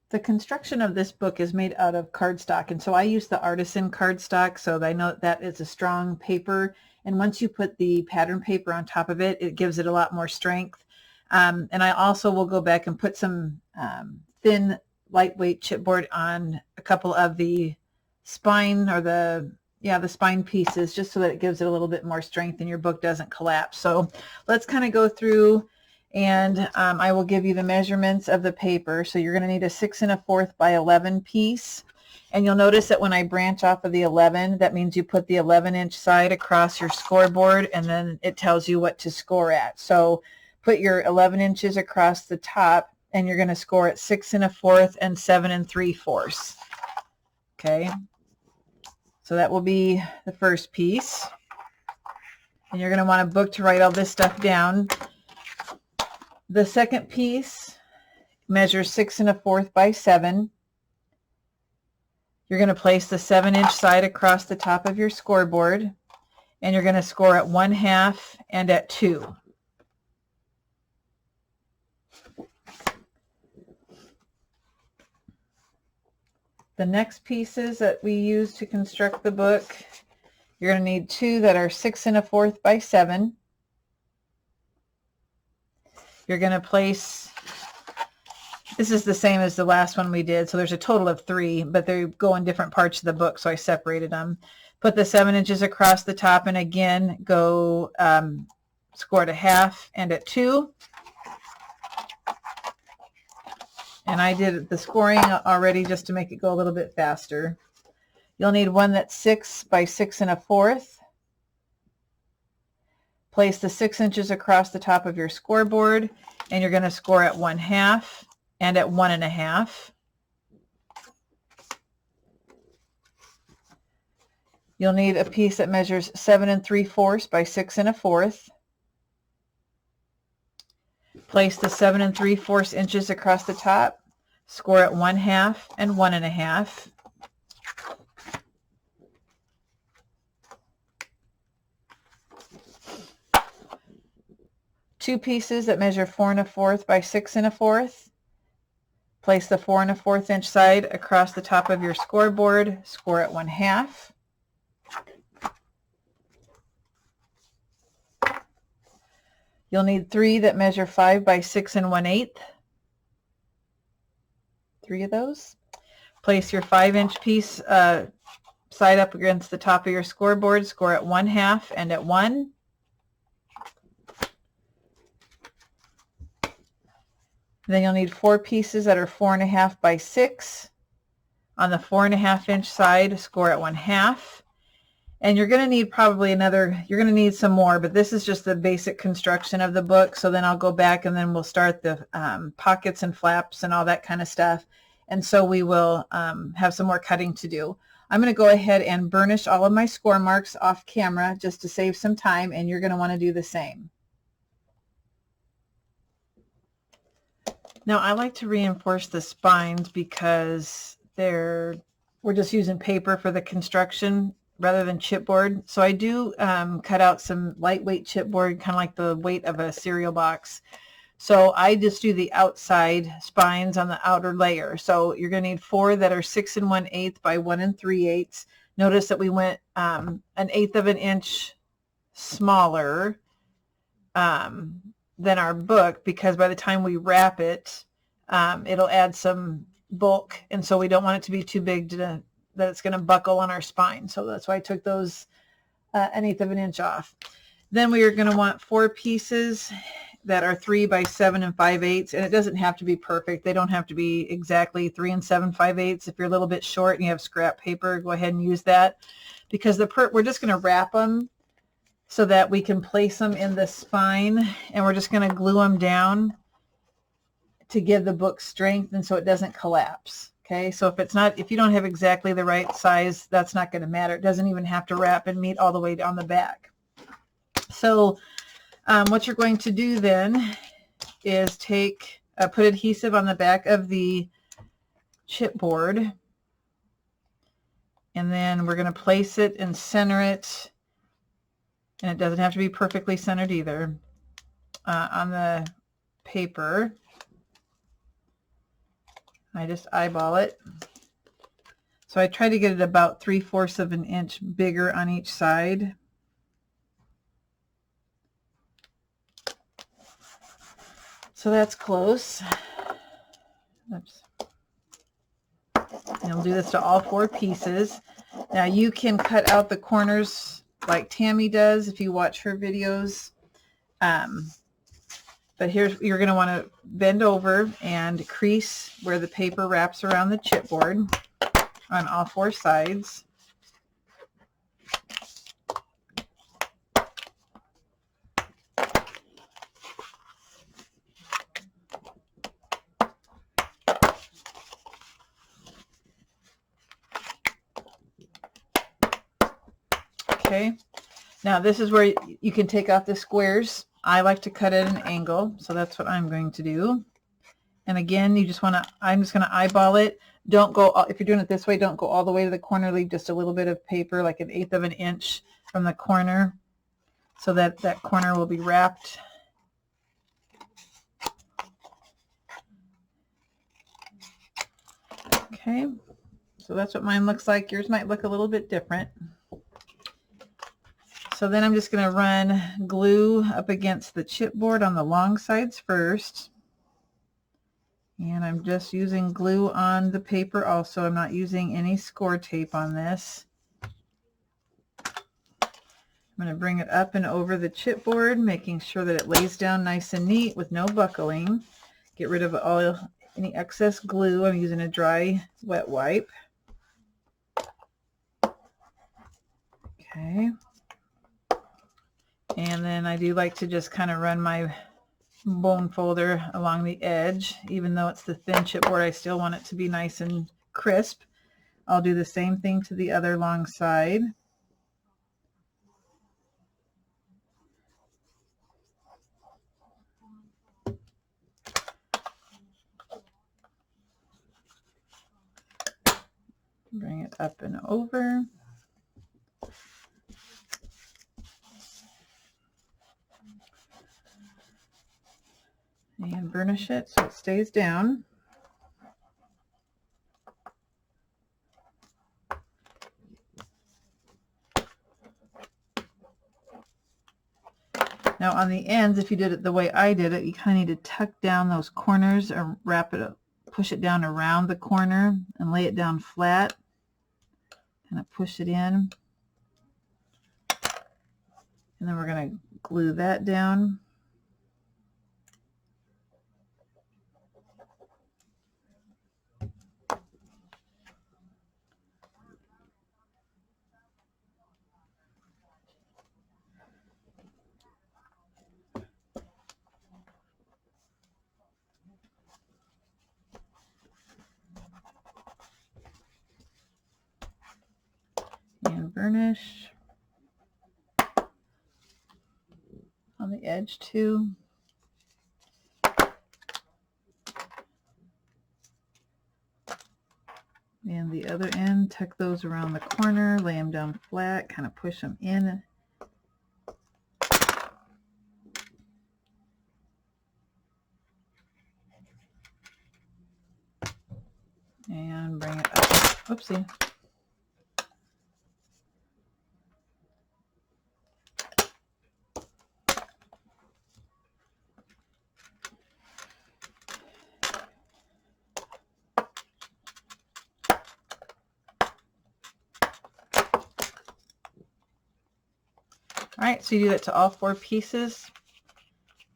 The construction of this book is made out of cardstock, and so I use the Artisan Cardstock, so I know that is a strong paper, and once you put the pattern paper on top of it, it gives it a lot more strength. And I also will go back and put some thin, lightweight chipboard on a couple of the spine, or the spine pieces, just so that it gives it a little bit more strength and your book doesn't collapse. So let's kind of go through, and I will give you the measurements of the paper. So you're going to need a 6 1/4 by 11 piece. And you'll notice that when I branch off of the 11, that means you put the 11-inch side across your scoreboard, and then it tells you what to score at. So put your 11 inches across the top, and you're going to score at 6 1/4 and 7 3/4. Okay. So that will be the first piece. And you're going to want a book to write all this stuff down. The second piece measures 6 1/4 by 7. You're going to place the 7-inch side across the top of your scoreboard, and you're going to score at 1/2 and at 2. The next pieces that we use to construct the book, you're going to need 2 that are 6 1/4 by 7. You're going to place, this is the same as the last one we did, so there's a total of 3, but they go in different parts of the book, so I separated them. Put the 7 inches across the top, and again go score at 1/2 and at 2. And I did the scoring already just to make it go a little bit faster. You'll need one that's 6 by 6 1/4. Place the 6 inches across the top of your scoreboard, and you're going to score at 1/2 and at 1 1/2. You'll need a piece that measures 7 3/4 by 6 1/4. Place the 7 3/4 inches across the top, score at 1/2 and 1 1/2. Two pieces that measure 4 1/4 by 6 1/4. Place the 4 1/4 inch side across the top of your scoreboard, score at 1/2. You'll need 3 that measure 5 by 6 1/8. 3 of those. Place your 5-inch piece side up against the top of your scoreboard, score at 1/2 and at 1. Then you'll need 4 pieces that are 4 1/2 by 6. On the 4 1/2 inch side, score at 1/2. And you're going to need probably you're going to need some more, but this is just the basic construction of the book. So then I'll go back, and then we'll start the pockets and flaps and all that kind of stuff. And so we will have some more cutting to do. I'm going to go ahead and burnish all of my score marks off camera just to save some time, and you're going to want to do the same. Now I like to reinforce the spines because we're just using paper for the construction rather than chipboard. So I do cut out some lightweight chipboard, kind of like the weight of a cereal box. So I just do the outside spines on the outer layer. So you're going to need 4 that are 6 1/8 by 1 3/8. Notice that we went 1/8 of an inch smaller than our book, because by the time we wrap it, it'll add some bulk, and so we don't want it to be too big that it's going to buckle on our spine. So that's why I took those 1/8 of an inch off. Then we are going to want 4 pieces that are 3 by 7 5/8, and it doesn't have to be perfect. They don't have to be exactly 3 7 5/8. If you're a little bit short and you have scrap paper, go ahead and use that, because we're just going to wrap them so that we can place them in the spine, and we're just going to glue them down to give the book strength, and so it doesn't collapse. Okay, so if you don't have exactly the right size, that's not going to matter. It doesn't even have to wrap and meet all the way down the back. So what you're going to do then is put adhesive on the back of the chipboard, and then we're going to place it and center it, and it doesn't have to be perfectly centered either, on the paper. I just eyeball it. So I try to get it about 3/4 of an inch bigger on each side. So that's close. Oops. And I'll do this to all 4 pieces. Now you can cut out the corners like Tammy does if you watch her videos. But here's, you're going to want to bend over and crease where the paper wraps around the chipboard on all 4 sides. Okay, now this is where you can take off the squares. I like to cut at an angle, so that's what I'm going to do. And again, you just want to, I'm just going to eyeball it. Don't go, if you're doing it this way, don't go all the way to the corner. Leave just a little bit of paper, like 1/8 of an inch from the corner, so that that corner will be wrapped. Okay, so that's what mine looks like. Yours might look a little bit different. So then I'm just going to run glue up against the chipboard on the long sides first. And I'm just using glue on the paper also. I'm not using any score tape on this. I'm going to bring it up and over the chipboard, making sure that it lays down nice and neat with no buckling. Get rid of any excess glue. I'm using a dry wet wipe. Okay. And then I do like to just kind of run my bone folder along the edge. Even though it's the thin chipboard, I still want it to be nice and crisp. I'll do the same thing to the other long side. Bring it up and over. And burnish it so it stays down. Now on the ends, if you did it the way I did it, you kind of need to tuck down those corners or wrap it up, push it down around the corner and lay it down flat. Kind of push it in. And then we're going to glue that down. And burnish on the edge too. And the other end, tuck those around the corner, lay them down flat, kind of push them in. And bring it up. Oopsie. All right, so you do that to all 4 pieces,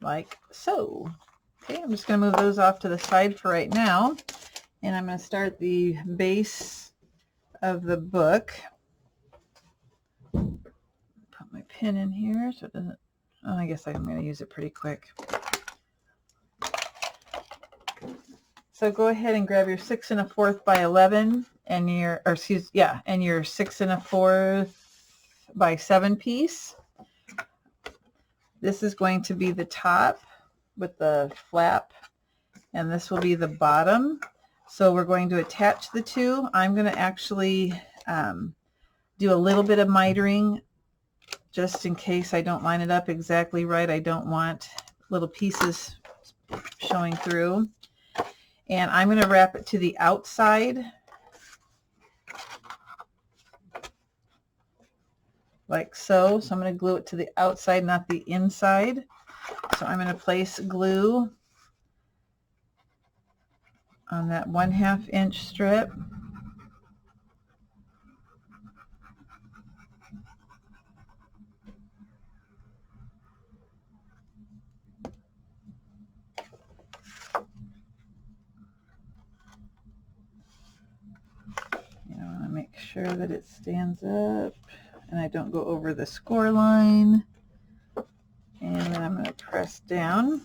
like so. Okay, I'm just going to move those off to the side for right now, and I'm going to start the base of the book. Put my pen in here so it doesn't, oh, I guess I'm going to use it pretty quick. So go ahead and grab your 6 1/4 by 11 and your, or excuse, yeah, and your 6 1/4 by 7 piece. This is going to be the top with the flap, and this will be the bottom. So we're going to attach the two. I'm going to actually do a little bit of mitering just in case I don't line it up exactly right. I don't want little pieces showing through. And I'm going to wrap it to the outside, like so. So I'm going to glue it to the outside, not the inside. So I'm going to place glue on that 1/2 inch strip. I want to make sure that it stands up and I don't go over the score line. And then I'm going to press down.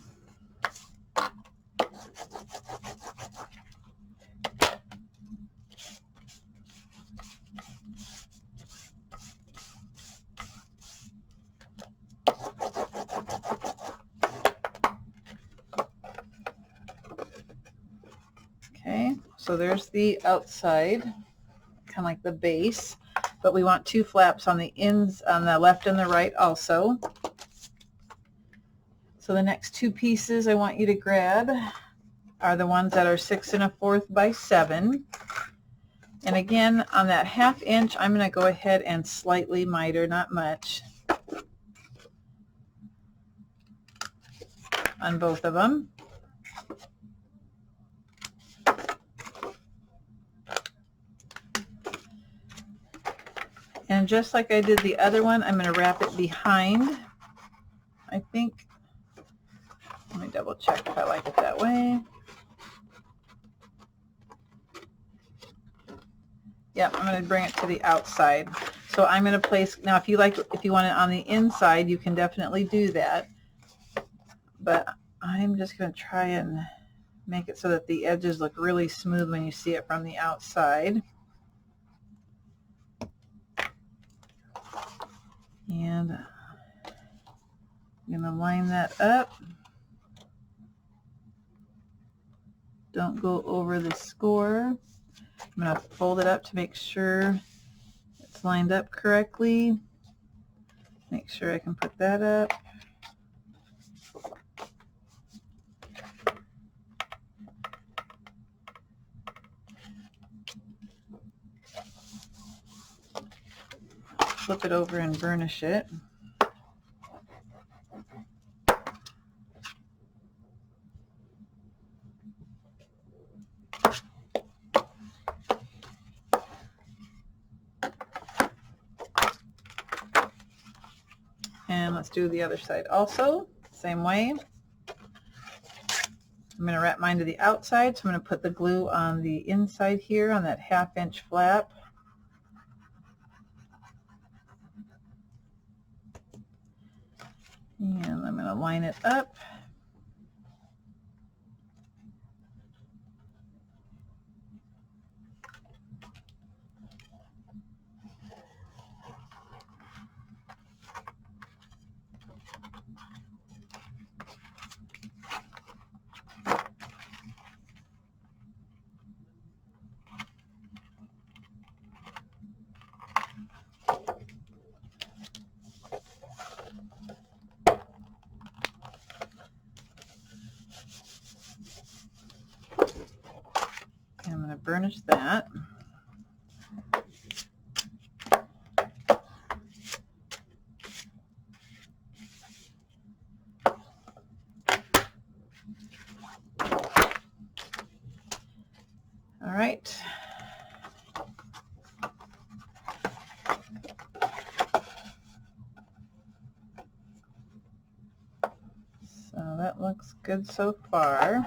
Okay, so there's the outside, kind of like the base, but we want 2 flaps on the ends, on the left and the right also. So the next 2 pieces I want you to grab are the ones that are 6 1/4 by 7. And again, on that 1/2 inch, I'm going to go ahead and slightly miter, not much, on both of them. And just like I did the other one, I'm going to wrap it behind. I think, let me double check if I like it that way. Yep, I'm going to bring it to the outside. So I'm going to place, now if you want it on the inside, you can definitely do that. But I'm just going to try and make it so that the edges look really smooth when you see it from the outside. And I'm going to line that up. Don't go over the score. I'm going to fold it up to make sure it's lined up correctly. Make sure I can put that up. Flip it over and burnish it. And let's do the other side also, same way. I'm going to wrap mine to the outside, so I'm going to put the glue on the inside here on that 1/2 inch flap. And I'm going to line it up. And I'm going to burnish that. All right. So that looks good so far.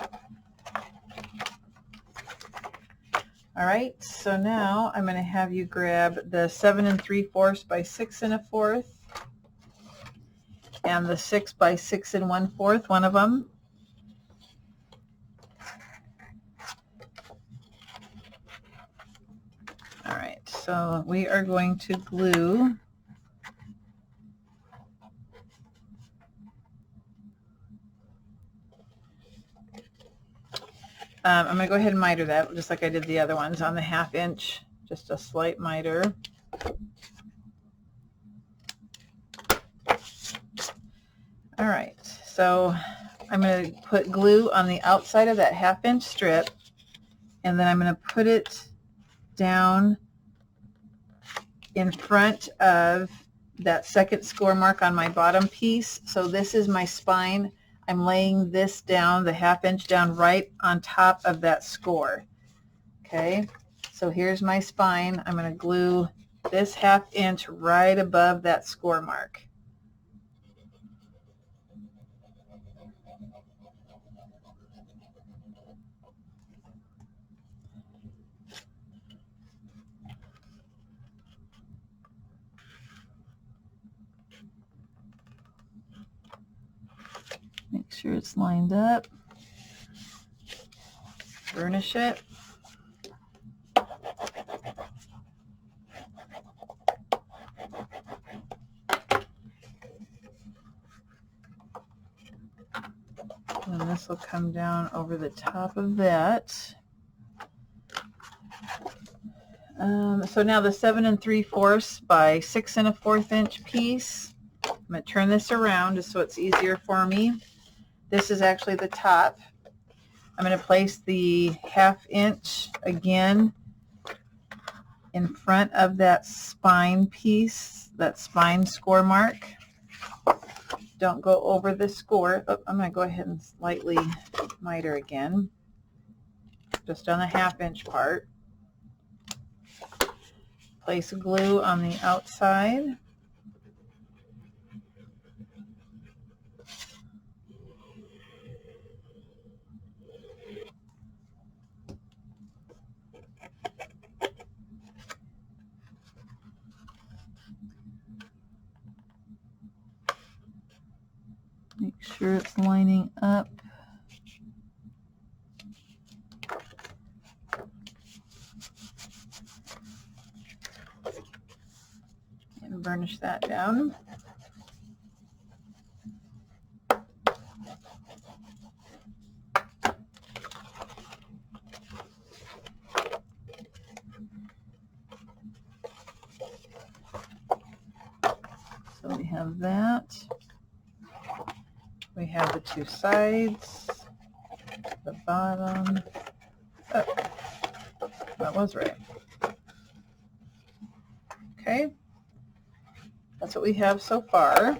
All right, so now I'm going to have you grab the 7 3/4 by 6 1/4 and the 6 by 6 1/4, one of them. All right, so we are going to glue I'm going to go ahead and miter that just like I did the other ones on the 1/2 inch, just a slight miter. All right, so I'm going to put glue on the outside of that 1/2 inch strip, and then I'm going to put it down in front of that second score mark on my bottom piece. So this is my spine. I'm laying this down, the 1/2 inch down right on top of that score. Okay, so here's my spine. I'm going to glue this 1/2 inch right above that score mark. Make sure it's lined up. Burnish it. And this will come down over the top of that. So now the 7 3/4 by 6 1/4 inch piece, I'm going to turn this around just so it's easier for me. This is actually the top. I'm going to place the 1/2 inch again in front of that spine piece, that spine score mark. Don't go over the score. Oh, I'm going to go ahead and slightly miter again, just on the 1/2 inch part. Place glue on the outside. Make sure it's lining up. And burnish that down. So we have that. We have the 2 sides, the bottom. Oh, that was right. Okay, that's what we have so far.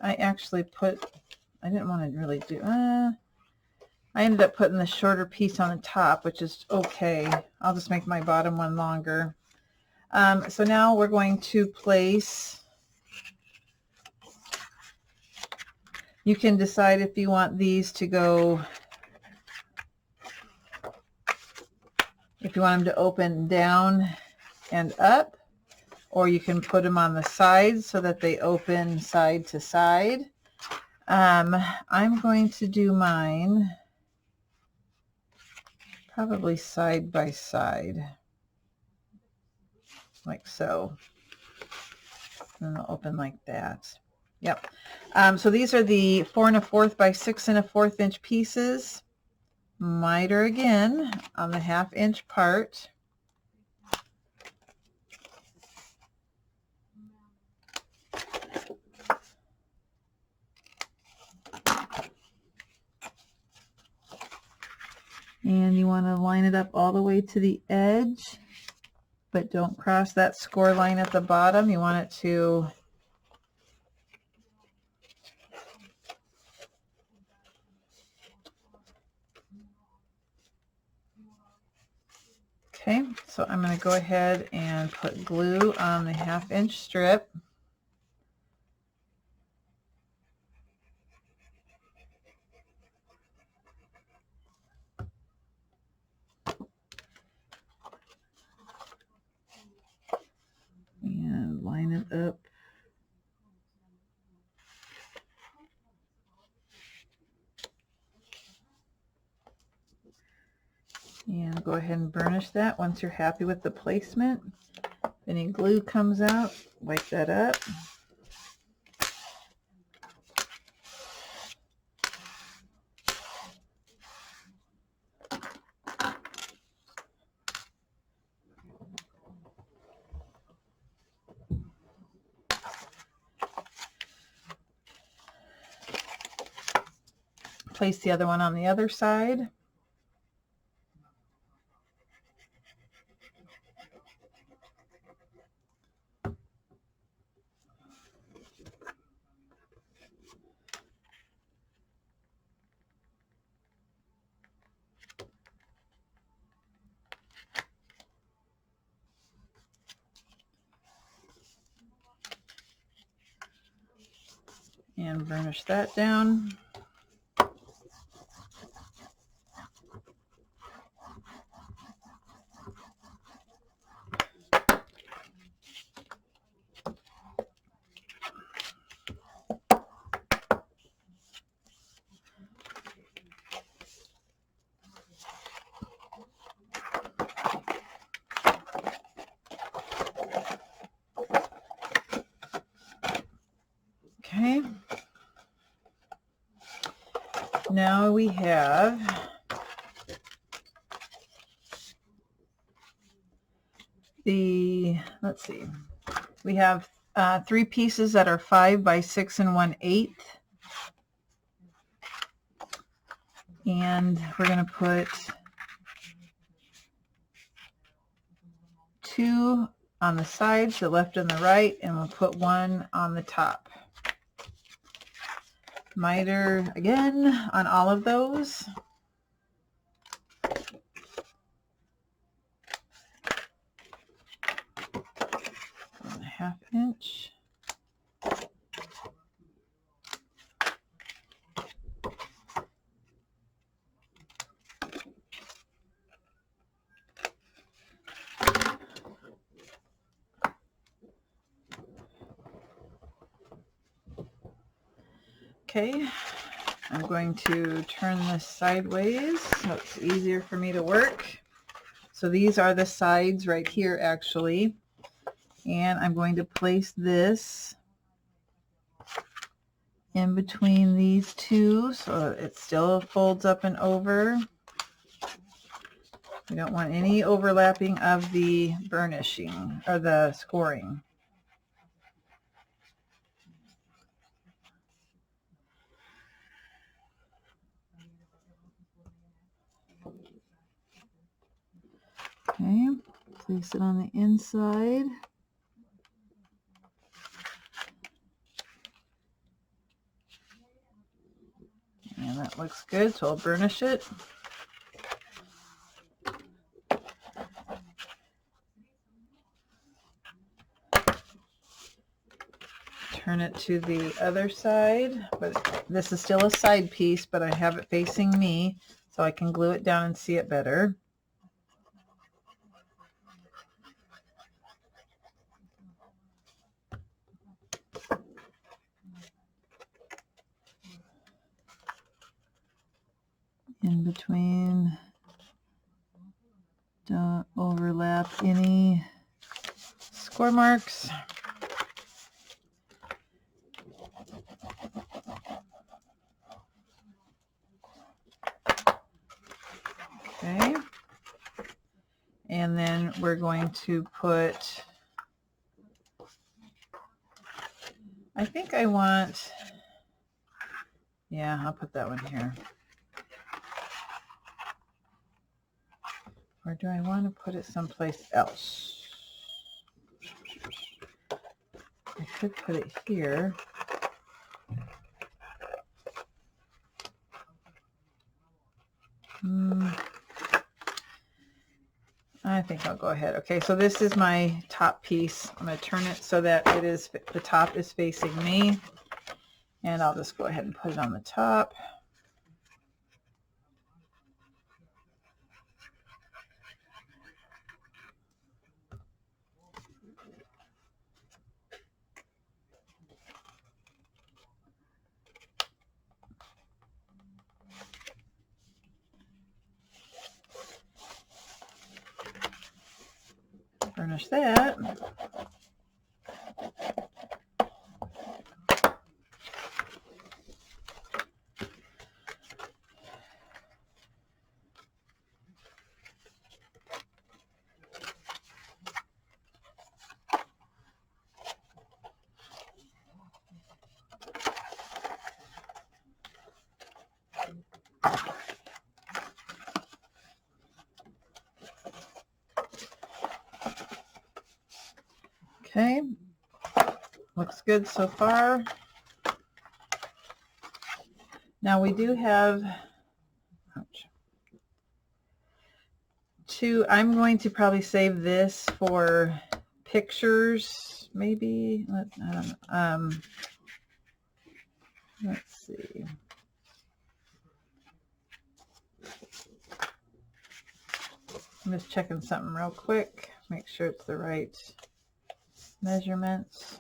I actually I didn't want to really do, I ended up putting the shorter piece on the top, which is okay. I'll just make my bottom one longer. So now we're going to place, you can decide if you want these to go, if you want them to open down and up, or you can put them on the sides so that they open side to side. I'm going to do mine probably side by side, like so. And they'll open like that. Yep. So these are the 4 1/4 by 6 1/4 inch pieces. Miter again on the 1/2 inch part. And you want to line it up all the way to the edge, but don't cross that score line at the bottom. You want it to okay, so I'm going to go ahead and put glue on the 1/2 inch strip. And line it up. And go ahead and burnish that once you're happy with the placement. If any glue comes out, wipe that up. Place the other one on the other side. and burnish that down. Okay. Now we have the, let's see, we have 3 pieces that are 5 by 6 1/8, and we're going to put 2 on the sides, the left and the right, and we'll put 1 on the top. Miter again on all of those. And a 1/2 inch. Okay, I'm going to turn this sideways so it's easier for me to work. So these are the sides right here actually, and I'm going to place this in between these two so it still folds up and over. We don't want any overlapping of the burnishing or the scoring. Okay, place it on the inside. And that looks good, so I'll burnish it. Turn it to the other side, but this is still a side piece, but I have it facing me so I can glue it down and see it better. In between, don't overlap any score marks. Okay, and then we're going to put, I think I want, yeah, I'll put that one here. Or do I want to put it someplace else? I could put it here. I think I'll go ahead. Okay, so this is my top piece. I'm going to turn it so that it is, the top is facing me. And I'll just go ahead and put it on the top. Burnish that. Okay, looks good so far. Now we do have two. I'm going to probably save this for pictures, maybe. I don't know. Let's see. I'm just checking something real quick. Make sure it's the right measurements.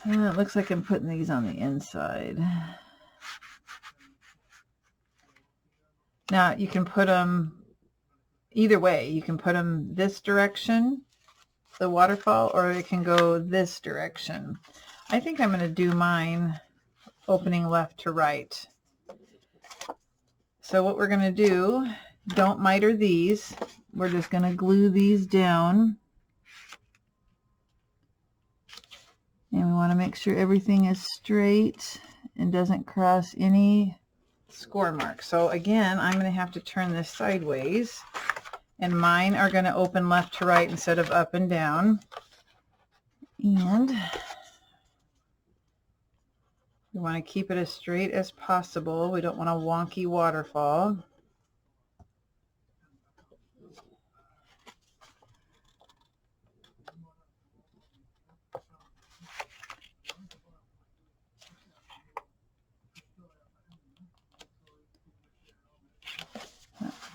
It looks like I'm putting these on the inside. Now you can put them either way. You can put them this direction, the waterfall, or it can go this direction. I think I'm going to do mine opening left to right. So what we're going to do, don't miter these. We're just going to glue these down. And we want to make sure everything is straight and doesn't cross any score marks. So again, I'm going to have to turn this sideways, and mine are going to open left to right instead of up and down. And we want to keep it as straight as possible. We don't want a wonky waterfall.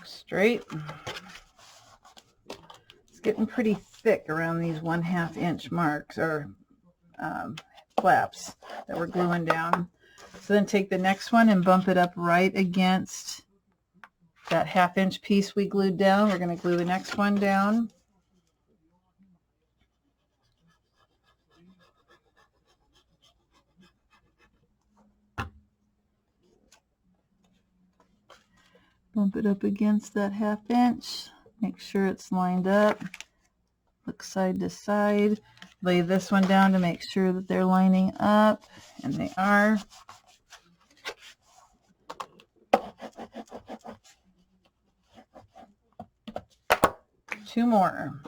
Straight. It's getting pretty thick around these 1/2 inch marks or flaps that we're gluing down. So then take the next one and bump it up right against that 1/2 inch piece we glued down. We're going to glue the next one down. Bump it up against that 1/2 inch. Make sure it's lined up. Look side to side. Lay this one down to make sure that they're lining up, and they are. Two more.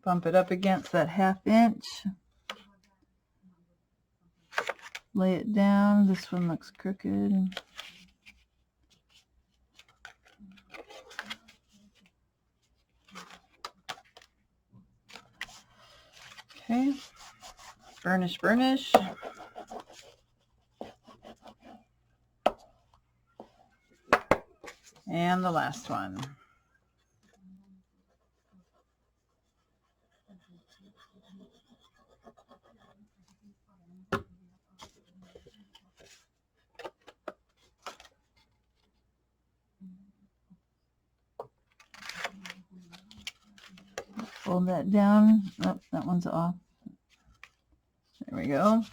Bump it up against that 1/2 inch. Lay it down. This one looks crooked. Okay. Burnish, burnish. And the last one. Fold that down. Oh, that one's off. There we go.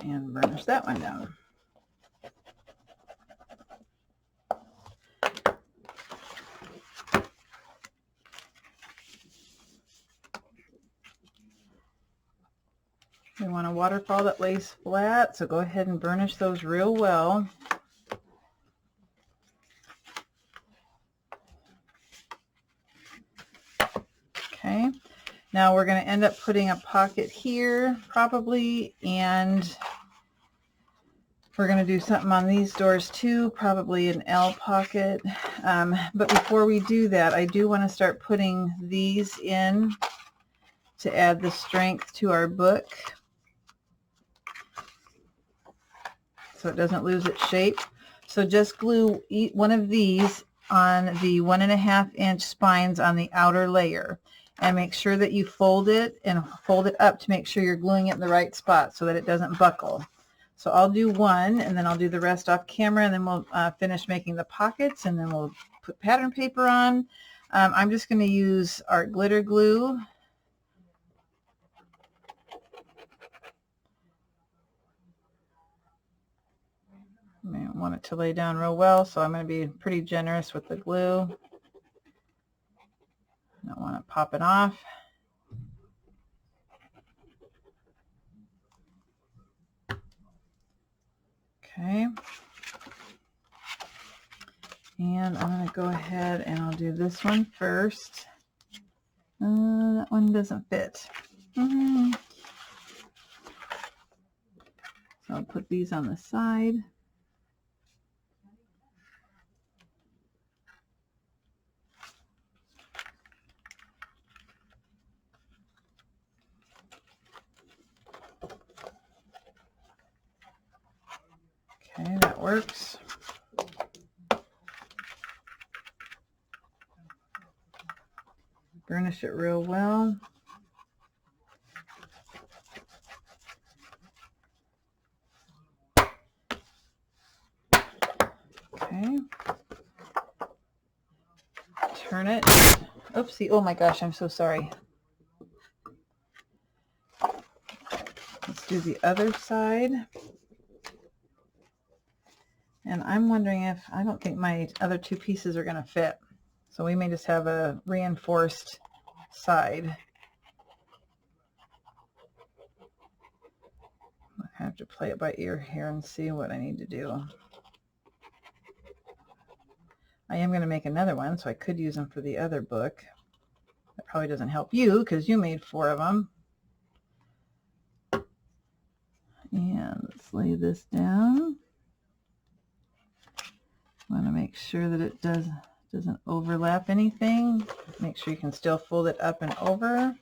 And burnish that one down. We want a waterfall that lays flat, so go ahead and burnish those real well. Okay, now we're going to end up putting a pocket here probably, and we're going to do something on these doors too, probably an L pocket. But before we do that, I do want to start putting these in to add the strength to our book so it doesn't lose its shape. So just glue one of these on the 1.5 inch spines on the outer layer, and make sure that you fold it and fold it up to make sure you're gluing it in the right spot so that it doesn't buckle. So I'll do one, and then I'll do the rest off camera, and then we'll finish making the pockets, and then we'll put pattern paper on. I'm just going to use our glitter glue. I want it to lay down real well, so I'm going to be pretty generous with the glue. I don't want it popping off. Okay. And I'm going to go ahead and I'll do this one first. That one doesn't fit. So I'll put these on the side. Okay, that works. Burnish it real well. Okay. Turn it. Oopsie. Oh my gosh, I'm so sorry. Let's do the other side. And I'm wondering if, I don't think my other two pieces are going to fit. So we may just have a reinforced side. I have to play it by ear here and see what I need to do. I am going to make another one, so I could use them for the other book. That probably doesn't help you because you made 4 of them. And let's lay this down. I want to make sure that it doesn't overlap anything. Make sure you can still fold it up and over.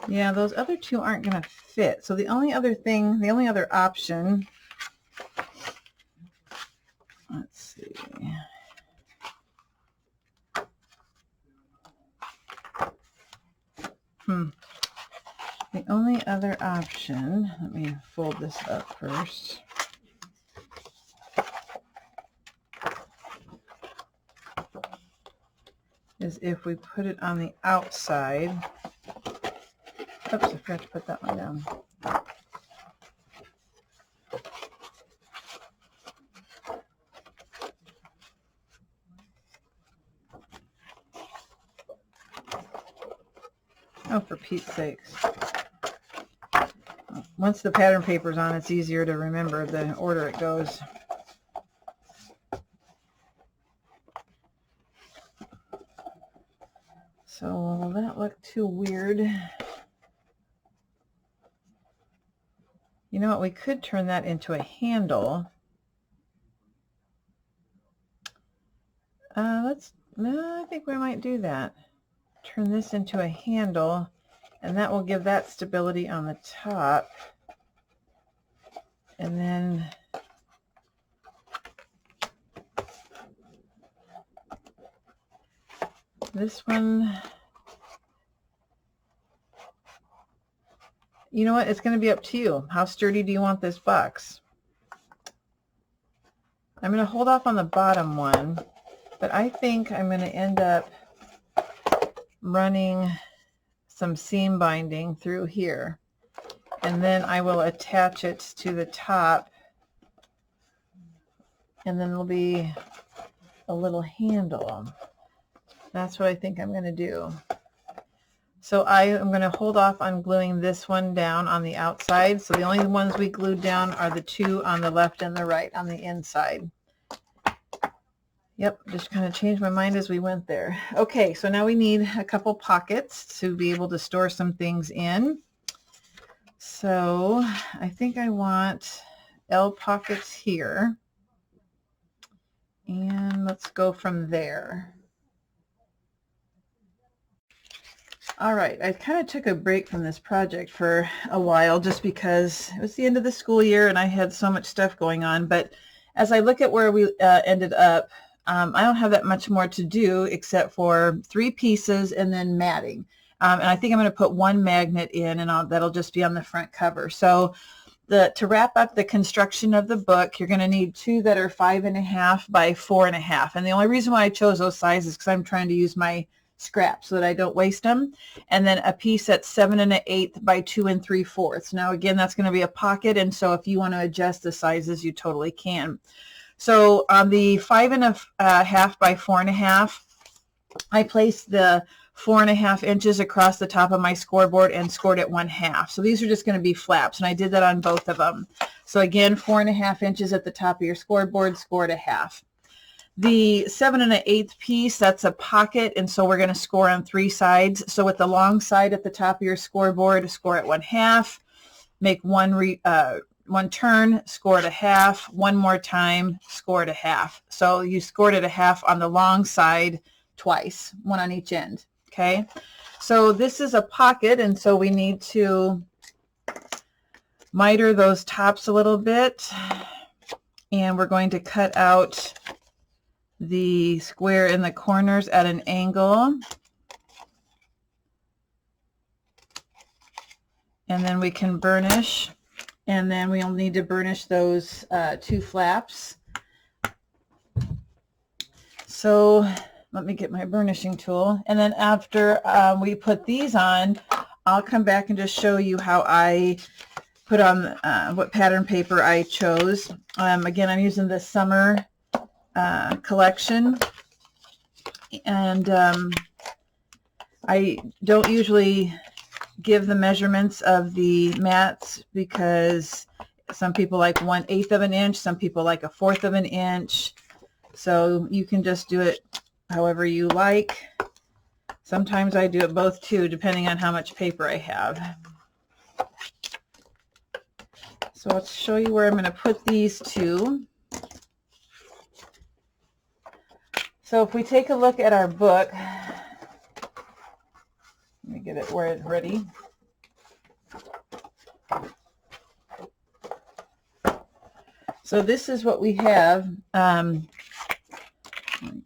Yeah, those other two aren't going to fit. So the only other thing, the only other option, let's see. The only other option, let me fold this up first. Is if we put it on the outside. Oops, I forgot to put that one down. Oh, for Pete's sakes. Once the pattern paper's on, it's easier to remember the order it goes. So will that look too weird? You know what, we could turn that into a handle. No, I think we might do that. Turn this into a handle, and that will give that stability on the top. And then this one, you know what, it's going to be up to you. How sturdy do you want this box? I'm going to hold off on the bottom one, but I think I'm going to end up running some seam binding through here, and then I will attach it to the top, and then there'll be a little handle. That's what I think I'm going to do. So I am going to hold off on gluing this one down on the outside. So the only ones we glued down are the two on the left and the right on the inside. Yep, just kind of changed my mind as we went there. Okay, so now we need a couple pockets to be able to store some things in. So I think I want L pockets here. And let's go from there. All right, I kind of took a break from this project for a while just because it was the end of the school year and I had so much stuff going on. But as I look at where we ended up, I don't have that much more to do except for 3 pieces and then matting. And I think I'm going to put 1 magnet in, and that'll just be on the front cover. So to wrap up the construction of the book, you're going to need 2 that are 5.5 by 4.5. And the only reason why I chose those sizes is because I'm trying to use my scraps so that I don't waste them. And then a piece that's 7 1/8 by 2 3/4. Now again, that's going to be a pocket, and so if you want to adjust the sizes, you totally can. So on the 5.5 by 4.5, I placed the 4.5 inches across the top of my scoreboard and scored it 1/2. So these are just going to be flaps, and I did that on both of them. So again, 4.5 inches at the top of your scoreboard, scored 1/2. The 7 1/8 piece, that's a pocket, and so we're going to score on 3 sides. So with the long side at the top of your scoreboard, score at 1/2. Make one turn, score at 1/2. One more time, score at 1/2. So you scored at 1/2 on the long side twice, one on each end. Okay, so this is a pocket, and so we need to miter those tops a little bit, and we're going to cut out the square in the corners at an angle, and then we can burnish, and then we'll need to burnish those 2 flaps. So let me get my burnishing tool, and then after we put these on, I'll come back and just show you how I put on what pattern paper I chose. Again, I'm using the summer collection, and I don't usually give the measurements of the mats because some people like 1/8 of an inch, some people like 1/4 of an inch, so you can just do it however you like. Sometimes I do it both too, depending on how much paper I have. So I'll show you where I'm going to put these two. So if we take a look at our book, let me get it where it's ready. So this is what we have. Let me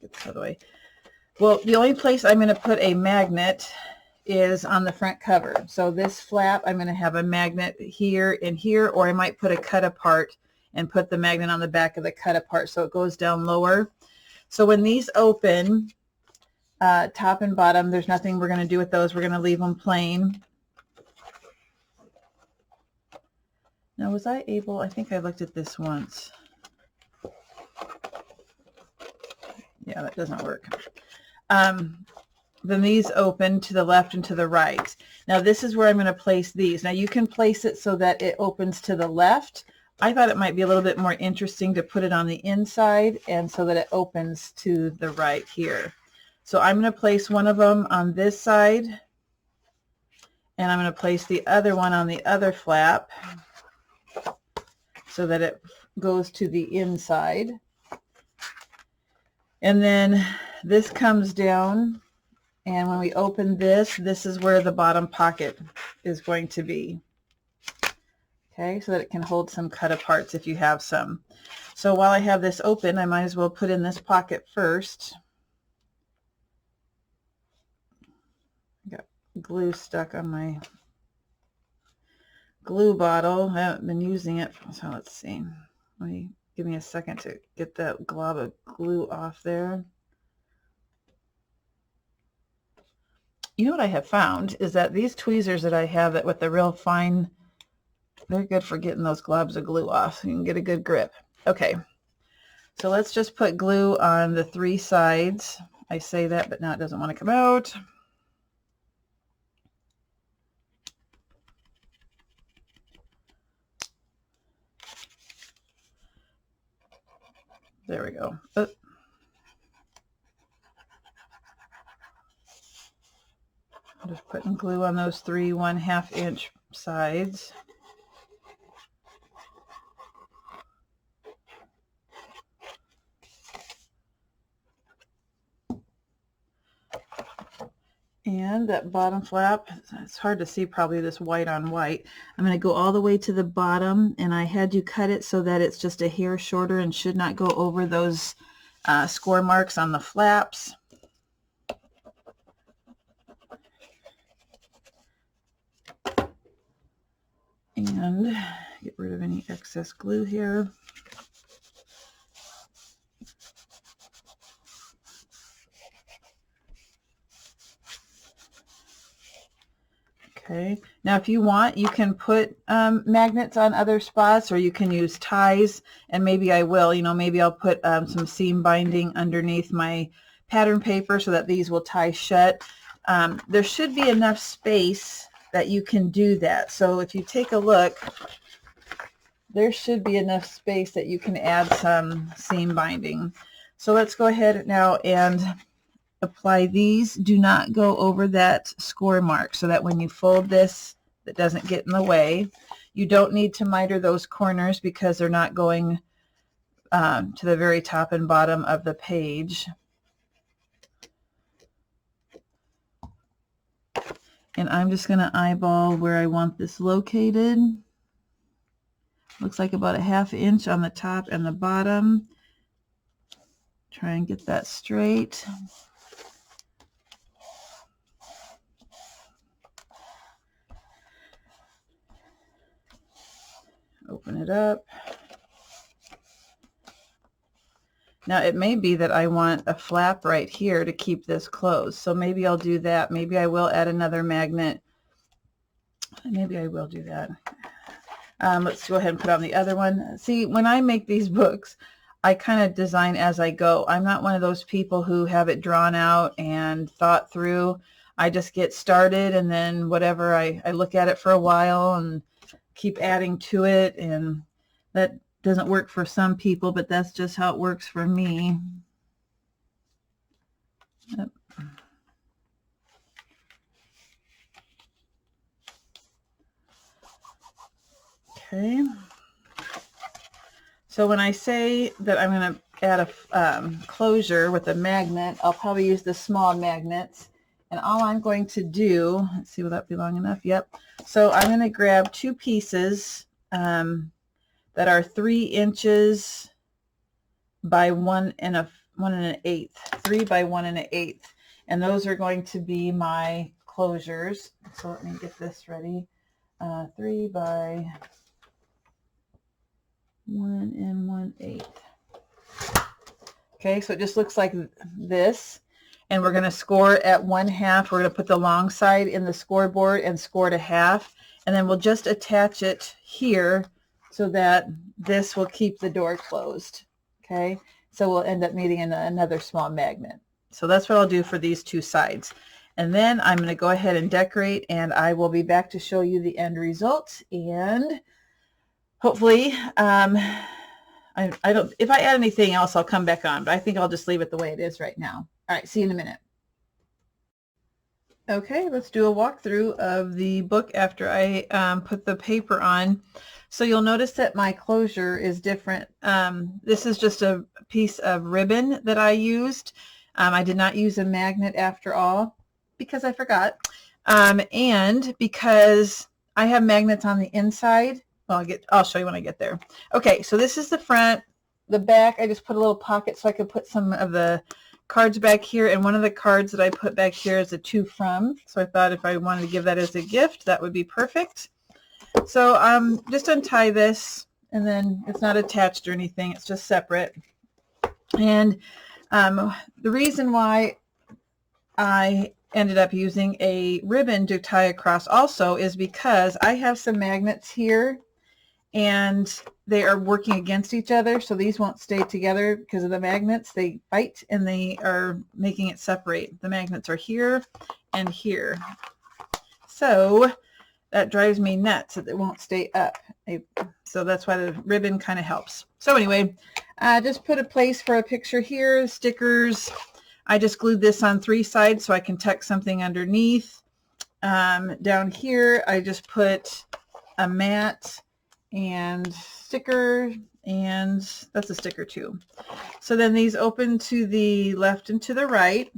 get this out of the way. Well, the only place I'm going to put a magnet is on the front cover. So this flap, I'm going to have a magnet here and here, or I might put a cut apart and put the magnet on the back of the cut apart so it goes down lower. So when these open, top and bottom, there's nothing we're going to do with those. We're going to leave them plain. Now, was I able, I think I looked at this once. Yeah, that doesn't work. Then these open to the left and to the right. Now this is where I'm going to place these. Now you can place it so that it opens to the left. I thought it might be a little bit more interesting to put it on the inside and so that it opens to the right here. So I'm going to place one of them on this side, and I'm going to place the other one on the other flap so that it goes to the inside. And then this comes down, and when we open this, this is where the bottom pocket is going to be. Okay, so that it can hold some cut aparts if you have some. So while I have this open, I might as well put in this pocket first. I got glue stuck on my glue bottle. I haven't been using it, so let's see. Give me a second to get that glob of glue off there. You know what I have found is that these tweezers that I have that with the real fine, they're good for getting those globs of glue off so you can get a good grip. Okay, so let's just put glue on the 3 sides. I say that, but now it doesn't want to come out. There we go. I'm just putting glue on those 3 1/2 inch sides. And that bottom flap, it's hard to see probably this white on white. I'm going to go all the way to the bottom, and I had you cut it so that it's just a hair shorter and should not go over those score marks on the flaps. And get rid of any excess glue here. Okay, now if you want, you can put magnets on other spots, or you can use ties, and maybe I will, you know, maybe I'll put some seam binding underneath my pattern paper so that these will tie shut. There should be enough space that you can do that. So if you take a look, there should be enough space that you can add some seam binding. So let's go ahead now and apply these. Do not go over that score mark so that when you fold this, it doesn't get in the way. You don't need to miter those corners because they're not going to the very top and bottom of the page. And I'm just going to eyeball where I want this located. Looks like about a ½ inch on the top and the bottom. Try and get that straight. Open it up. Now it may be that I want a flap right here to keep this closed. So maybe I'll do that. Maybe I will add another magnet. Maybe I will do that. Let's go ahead and put on the other one. See, when I make these books, I kind of design as I go. I'm not one of those people who have it drawn out and thought through. I just get started, and then whatever, I look at it for a while and keep adding to it, and that doesn't work for some people, but that's just how it works for me. Yep. Okay. So when I say that I'm going to add a closure with a magnet, I'll probably use the small magnets. And all I'm going to do, let's see, will that be long enough? Yep. So I'm going to grab two pieces that are 3 inches by 1 1/8, 3 by 1 1/8. And those are going to be my closures. So let me get this ready. 3 by 1 1/8. Okay, so it just looks like this. And we're going to score at 1/2. We're going to put the long side in the scoreboard and score to 1/2. And then we'll just attach it here so that this will keep the door closed. Okay, so we'll end up needing another small magnet. So that's what I'll do for these two sides. And then I'm going to go ahead and decorate, and I will be back to show you the end result. And hopefully, I don't, if I add anything else, I'll come back on, but I think I'll just leave it the way it is right now. All right, see you in a minute. Okay, let's do a walkthrough of the book after I put the paper on. So you'll notice that my closure is different. This is just a piece of ribbon that I used. I did not use a magnet after all because I forgot. And because I have magnets on the inside. Well, I'll show you when I get there. Okay, so this is the front. The back, I just put a little pocket so I could put some of the cards back here, and one of the cards that I put back here is a to from. So I thought if I wanted to give that as a gift, that would be perfect. So just untie this, and then it's not attached or anything. It's just separate. And the reason why I ended up using a ribbon to tie across also is because I have some magnets here, and they are working against each other, so these won't stay together because of the magnets. They fight, and they are making it separate. The magnets are here and here. So that drives me nuts that it won't stay up. So that's why the ribbon kind of helps. So anyway, I just put a place for a picture here, stickers. I just glued this on 3 sides so I can tuck something underneath. Down here, I just put a mat and sticker, and that's a sticker too. So then these open to the left and to the right,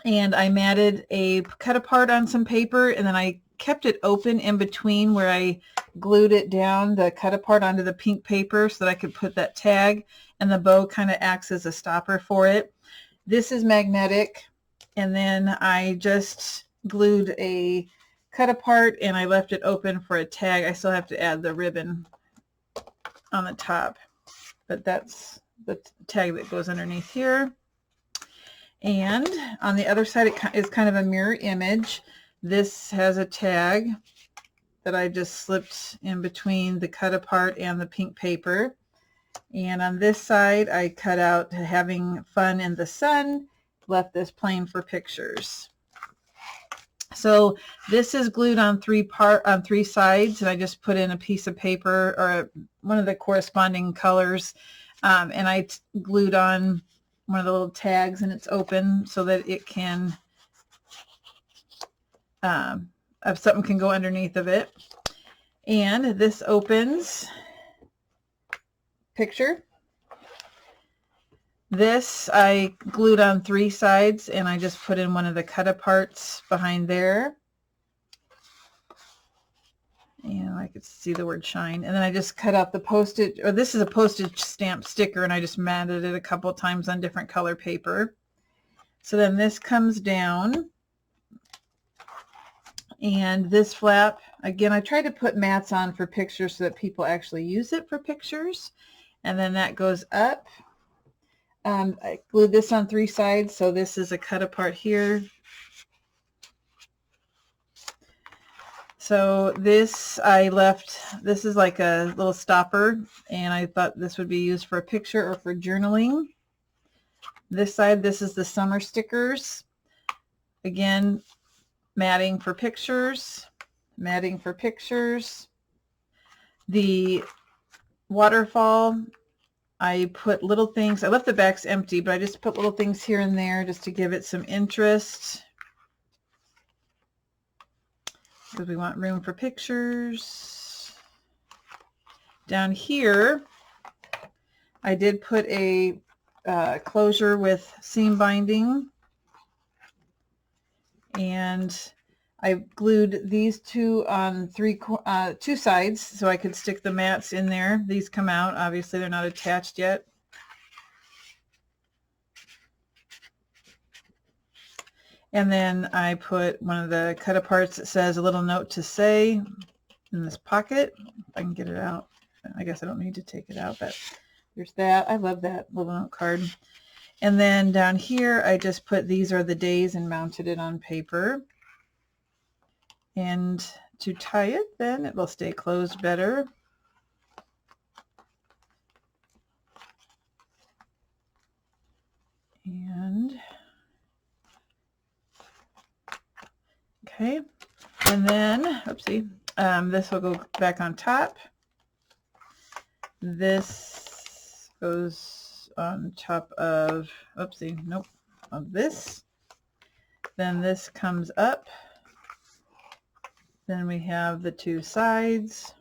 and I matted a cut apart on some paper, and then I kept it open in between where I glued it down, the cut apart, onto the pink paper so that I could put that tag, and the bow kind of acts as a stopper for it. This is magnetic, and then I just glued a cut apart, and I left it open for a tag. I still have to add the ribbon on the top, but that's the tag that goes underneath here. And on the other side, it is kind of a mirror image. This has a tag that I just slipped in between the cut apart and the pink paper. And on this side, I cut out having fun in the sun, left this plain for pictures. So this is glued on three sides, and I just put in a piece of paper or one of the corresponding colors, and I glued on one of the little tags, and it's open so that it can, if something can go underneath of it. And this opens picture. This I glued on three sides, and I just put in one of the cut-aparts behind there. And I could see the word shine. And then I just cut out the postage, or this is a postage stamp sticker, and I just matted it a couple times on different color paper. So then this comes down. And this flap, again, I try to put mats on for pictures so that people actually use it for pictures. And then that goes up. I glued this on three sides, so this is a cut apart here. So this I left, this is like a little stopper, and I thought this would be used for a picture or for journaling. This side, this is the summer stickers. Again, matting for pictures, matting for pictures. The waterfall, I put little things, I left the backs empty, but I just put little things here and there just to give it some interest, because we want room for pictures. Down here, I did put a closure with seam binding, and I glued these two on two sides so I could stick the mats in there. These come out. Obviously, they're not attached yet. And then I put one of the cut aparts that says a little note to say in this pocket. If I can get it out. I guess I don't need to take it out, but there's that. I love that little note card. And then down here, I just put these are the days and mounted it on paper. And to tie it, then it will stay closed better. And okay, and then oopsie, this will go back on top. This goes on top of oopsie, nope, of this. Then this comes up. Then we have the two sides.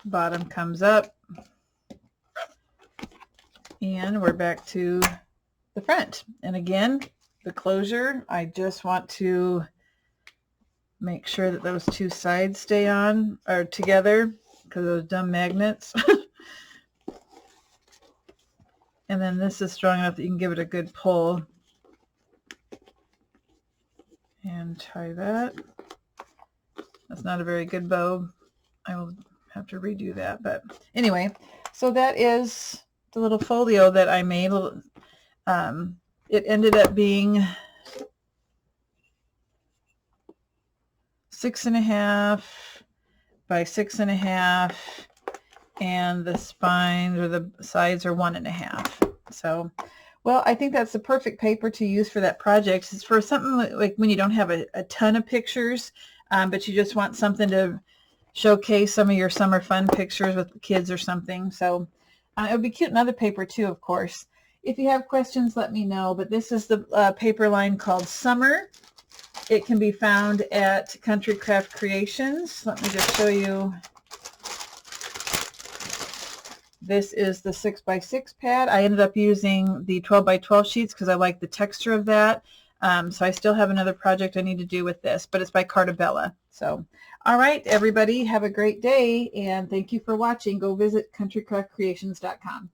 Bottom comes up. And we're back to the front. And again, the closure, I just want to make sure that those two sides stay on or together because those dumb magnets. And then this is strong enough that you can give it a good pull. And tie that. That's not a very good bow. I will have to redo that. But anyway, so that is the little folio that I made. It ended up being 6.5 by 6.5, and the spines or the sides are 1.5. So, well, I think that's the perfect paper to use for that project. It's for something like when you don't have a ton of pictures, but you just want something to showcase some of your summer fun pictures with the kids or something. So it would be cute in other paper too, of course. If you have questions, let me know. But this is the paper line called Summer. It can be found at Country Craft Creations. Let me just show you. This is the 6x6 pad. I ended up using the 12x12 sheets because I like the texture of that. So I still have another project I need to do with this, but it's by Cartabella. So, all right, everybody, have a great day, and thank you for watching. Go visit countrycraftcreations.com.